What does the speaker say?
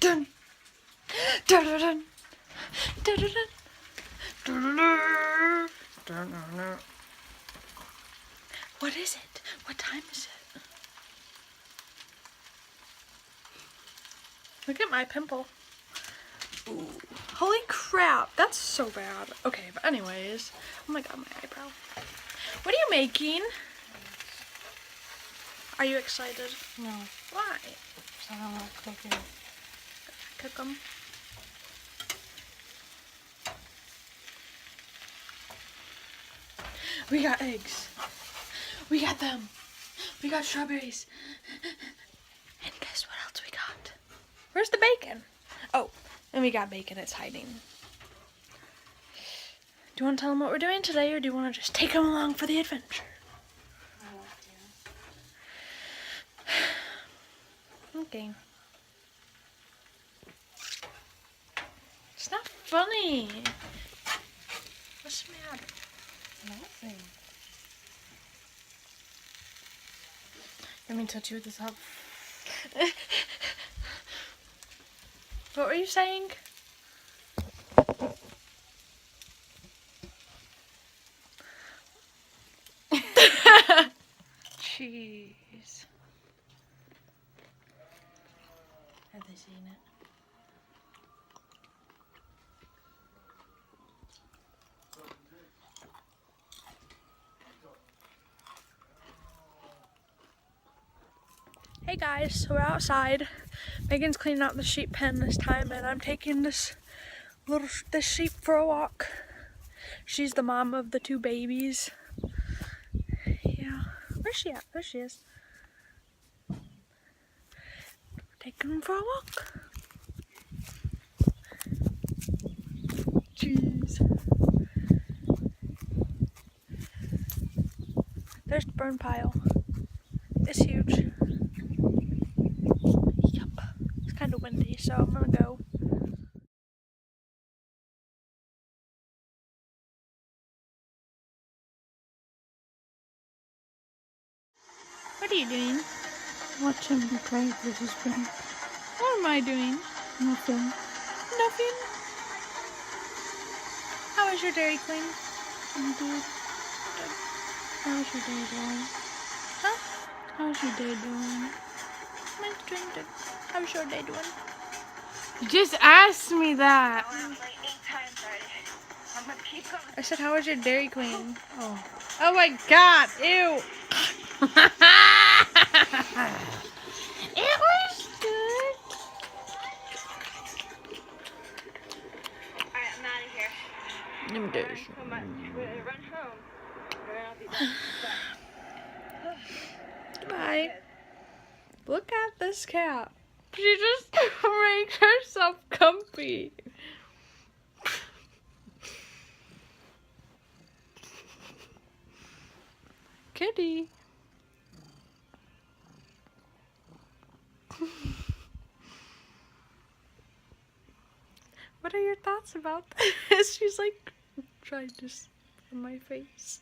dun, dun, dun, dun, dun, dun, dun, dun, dun. What is it? What time is it? Look at my pimple. Ooh. Holy crap, that's so bad. Okay, but anyways, oh my god, my eyebrow. What are you making? Are you excited? No. Why? Because I don't like cooking. Cook them. We got eggs. We got them. We got strawberries. And guess what else we got? Where's the bacon? Oh, and we got bacon. It's hiding. Do you want to tell them what we're doing today, or do you want to just take them along for the adventure? I want to. Okay. It's not funny. What's the matter? Nothing. Let me touch you with this up. What were you saying? Jeez. Have they seen it? Hey guys, so we're outside. Megan's cleaning out the sheep pen this time, and I'm taking this sheep for a walk. She's the mom of the two babies. Yeah, where's she at? There she is. Taking them for a walk. Jeez. There's the burn pile. It's huge. Yup. It's kind of windy, so I'm gonna go. What are you doing? Watch him play with his friend. What am I doing? Nothing. Nothing. How was your Dairy Queen? I'm good. How's your day going? Huh? How's your day doing? Mine's doing good. How's your day doing? You just asked me that. I said, how was your Dairy Queen? Oh. Oh my god, ew. It was good. Alright, I'm out of here. Them days. So much. Run home. I'll be back. Bye. Look at this cat. She just makes herself comfy. Kitty. What are your thoughts about this? She's like trying to on my face.